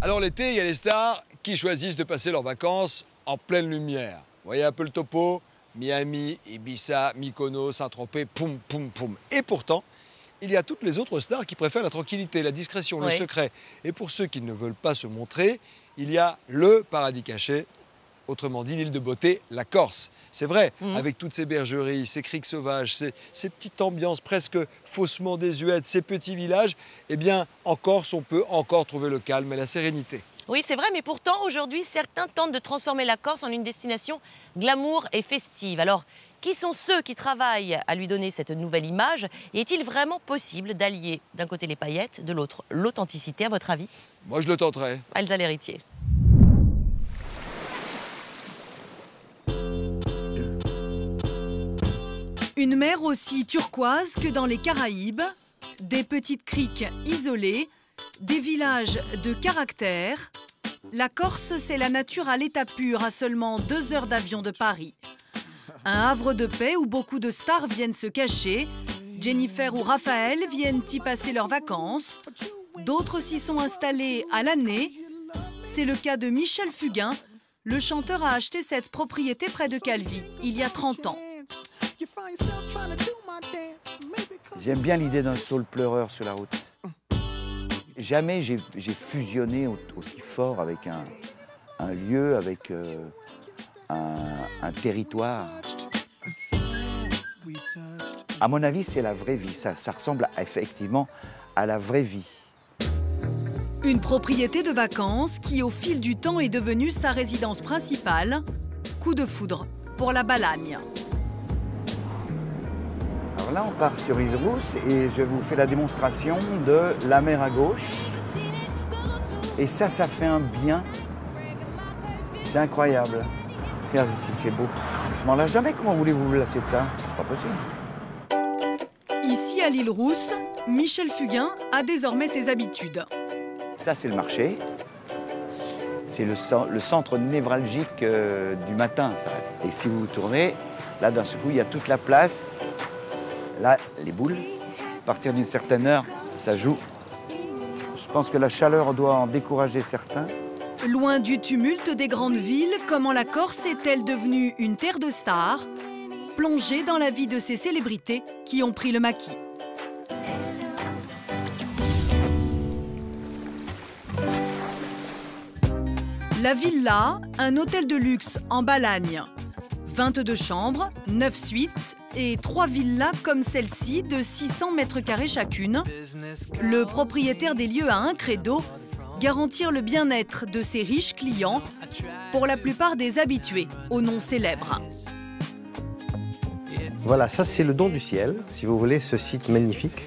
Alors l'été, il y a les stars qui choisissent de passer leurs vacances en pleine lumière. Vous voyez un peu le topo? Miami, Ibiza, Mykonos, Saint-Tropez, poum, poum, poum. Et pourtant, il y a toutes les autres stars qui préfèrent la tranquillité, la discrétion, le secret. Et pour ceux qui ne veulent pas se montrer, il y a le paradis caché, autrement dit l'île de beauté, la Corse. C'est vrai, avec toutes ces bergeries, ces criques sauvages, ces petites ambiances presque faussement désuètes, ces petits villages, eh bien, en Corse, on peut encore trouver le calme et la sérénité. Oui, c'est vrai, mais pourtant, aujourd'hui, certains tentent de transformer la Corse en une destination glamour et festive. Alors, qui sont ceux qui travaillent à lui donner cette nouvelle image? Et est-il vraiment possible d'allier d'un côté les paillettes, de l'autre l'authenticité, à votre avis? Moi, je le tenterai. Elsa l'héritier. Une mer aussi turquoise que dans les Caraïbes, des petites criques isolées, des villages de caractère. La Corse, c'est la nature à l'état pur, à seulement 2 heures d'avion de Paris. Un havre de paix où beaucoup de stars viennent se cacher. Jennifer ou Raphaël viennent y passer leurs vacances. D'autres s'y sont installés à l'année. C'est le cas de Michel Fugain. Le chanteur a acheté cette propriété près de Calvi, il y a 30 ans. J'aime bien l'idée d'un saule pleureur sur la route. Jamais j'ai fusionné aussi fort avec un lieu, avec un territoire. À mon avis, c'est la vraie vie. Ça ressemble effectivement à la vraie vie. Une propriété de vacances qui, au fil du temps, est devenue sa résidence principale. Coup de foudre pour la Balagne. Alors là, on part sur Île-Rousse et je vous fais la démonstration de la mer à gauche. Et ça fait un bien. C'est incroyable. Regarde ici, c'est beau. Je m'en lasse jamais. Comment voulez-vous vous lasser de ça? C'est pas possible. Ici, à l'île Rousse, Michel Fugain a désormais ses habitudes. Ça, c'est le marché. C'est le centre névralgique du matin, ça. Et si vous vous tournez, là, d'un seul coup, il y a toute la place. Là, les boules. À partir d'une certaine heure, ça joue. Je pense que la chaleur doit en décourager certains. Loin du tumulte des grandes villes, comment la Corse est-elle devenue une terre de stars, plongée dans la vie de ces célébrités qui ont pris le maquis? La Villa, un hôtel de luxe en Balagne. 22 chambres, 9 suites et 3 villas comme celle-ci de 600 mètres carrés chacune. Le propriétaire des lieux a un credo, garantir le bien-être de ses riches clients, pour la plupart des habitués aux noms célèbres. Voilà, ça c'est le don du ciel, si vous voulez, ce site magnifique,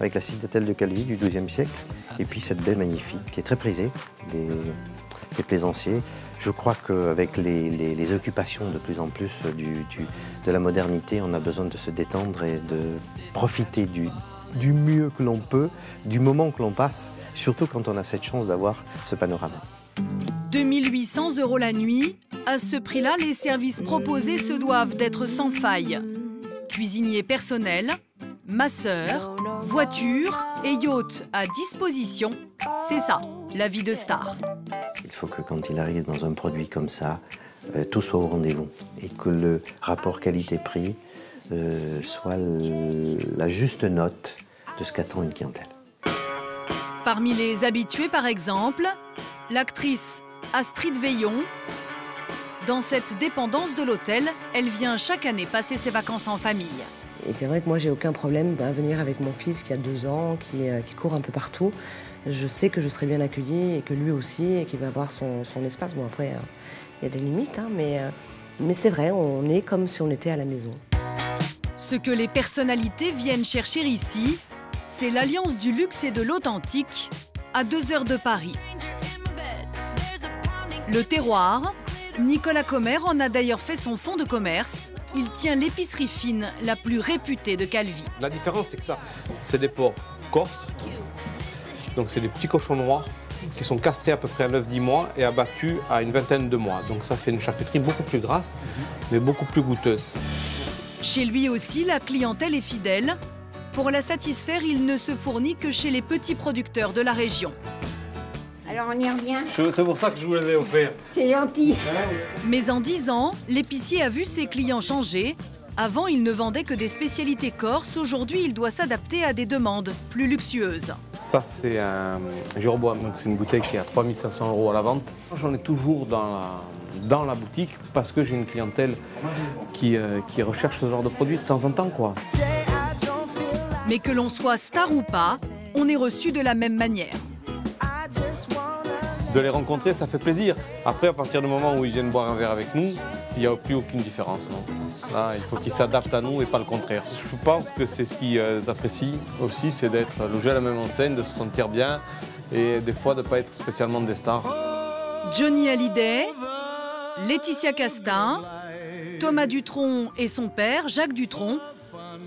avec la citadelle de Calvi du XIIe siècle, et puis cette baie magnifique, qui est très prisée des plaisanciers. Je crois qu'avec les occupations de plus en plus de la modernité, on a besoin de se détendre et de profiter du mieux que l'on peut, du moment que l'on passe, surtout quand on a cette chance d'avoir ce panorama. 2 800 € la nuit. À ce prix-là, les services proposés se doivent d'être sans faille. Cuisinier personnel, masseur, voiture et yacht à disposition. C'est ça, la vie de star. Il faut que quand il arrive dans un produit comme ça, tout soit au rendez-vous et que le rapport qualité-prix soit la juste note de ce qu'attend une clientèle. Parmi les habitués, par exemple, l'actrice Astrid Veillon. Dans cette dépendance de l'hôtel, elle vient chaque année passer ses vacances en famille. Et c'est vrai que moi, j'ai aucun problème à venir avec mon fils qui a 2 ans, qui court un peu partout. Je sais que je serai bien accueillie et que lui aussi, et qu'il va avoir son espace. Bon, après, il y a des limites, hein, mais c'est vrai, on est comme si on était à la maison. Ce que les personnalités viennent chercher ici, c'est l'alliance du luxe et de l'authentique, à 2 heures de Paris. Le terroir, Nicolas Commer en a d'ailleurs fait son fonds de commerce. Il tient l'épicerie fine la plus réputée de Calvi. La différence, c'est que ça, c'est des porcs corses. Donc c'est des petits cochons noirs qui sont castrés à peu près à 9-10 mois et abattus à une vingtaine de mois. Donc ça fait une charcuterie beaucoup plus grasse, mais beaucoup plus goûteuse. Chez lui aussi, la clientèle est fidèle. Pour la satisfaire, il ne se fournit que chez les petits producteurs de la région. Alors on y revient. C'est pour ça que je vous les ai offerts. C'est gentil. Mais en 10 ans, l'épicier a vu ses clients changer. Avant, il ne vendait que des spécialités corses. Aujourd'hui, il doit s'adapter à des demandes plus luxueuses. Ça, c'est un Girbois. Donc, c'est une bouteille qui est à 3 500 € à la vente. J'en ai toujours dans la boutique parce que j'ai une clientèle qui recherche ce genre de produit de temps en temps, quoi. Mais que l'on soit star ou pas, on est reçu de la même manière. De les rencontrer, ça fait plaisir. Après, à partir du moment où ils viennent boire un verre avec nous, il n'y a plus aucune différence. Non. Là, il faut qu'ils s'adaptent à nous et pas le contraire. Je pense que c'est ce qu'ils apprécient aussi, c'est d'être logés à la même enseigne, de se sentir bien et des fois de ne pas être spécialement des stars. Johnny Hallyday, Laetitia Casta, Thomas Dutronc et son père, Jacques Dutronc.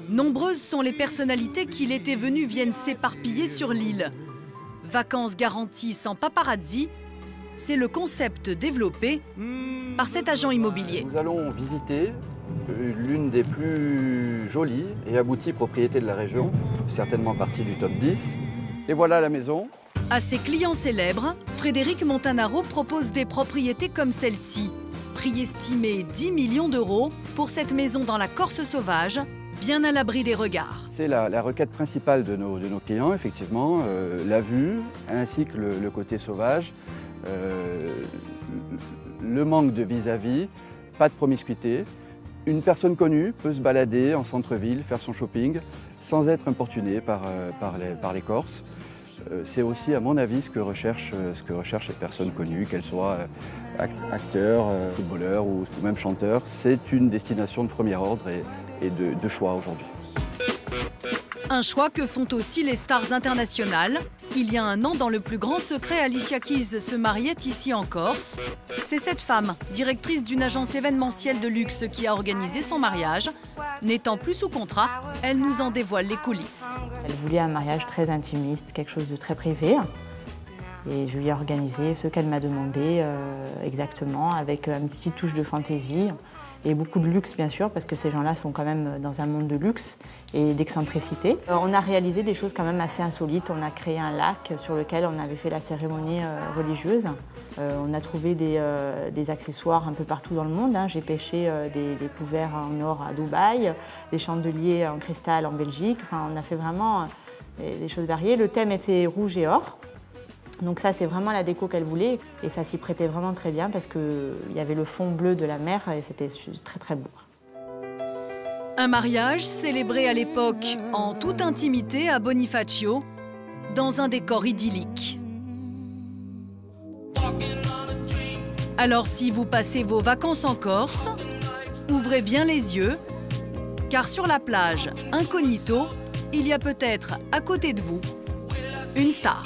Nombreuses sont les personnalités qui l'été venu viennent s'éparpiller sur l'île. Vacances garanties sans paparazzi, c'est le concept développé par cet agent immobilier. Nous allons visiter l'une des plus jolies et abouties propriétés de la région, certainement partie du top 10. Et voilà la maison. À ses clients célèbres, Frédéric Montanaro propose des propriétés comme celle-ci. Prix estimé 10 millions d'euros pour cette maison dans la Corse sauvage, bien à l'abri des regards. C'est la requête principale de nos clients, effectivement, la vue, ainsi que le côté sauvage, le manque de vis-à-vis, pas de promiscuité. Une personne connue peut se balader en centre-ville, faire son shopping, sans être importunée par les Corses. C'est aussi, à mon avis, ce que recherchent les personnes connues, qu'elles soient acteurs, footballeurs ou même chanteurs. C'est une destination de premier ordre et de choix aujourd'hui. Un choix que font aussi les stars internationales. Il y a un an, dans le plus grand secret, Alicia Keys se mariait ici en Corse. C'est cette femme, directrice d'une agence événementielle de luxe, qui a organisé son mariage. N'étant plus sous contrat, elle nous en dévoile les coulisses. Elle voulait un mariage très intimiste, quelque chose de très privé. Et je lui ai organisé ce qu'elle m'a demandé exactement, avec une petite touche de fantaisie. Et beaucoup de luxe, bien sûr, parce que ces gens-là sont quand même dans un monde de luxe et d'excentricité. On a réalisé des choses quand même assez insolites. On a créé un lac sur lequel on avait fait la cérémonie religieuse. On a trouvé des accessoires un peu partout dans le monde. J'ai pêché des couverts en or à Dubaï, des chandeliers en cristal en Belgique. Enfin, on a fait vraiment des choses variées. Le thème était rouge et or. Donc ça, c'est vraiment la déco qu'elle voulait et ça s'y prêtait vraiment très bien parce qu'il y avait le fond bleu de la mer et c'était très très beau. Un mariage célébré à l'époque en toute intimité à Bonifacio, dans un décor idyllique. Alors si vous passez vos vacances en Corse, ouvrez bien les yeux, car sur la plage incognito, il y a peut-être à côté de vous une star.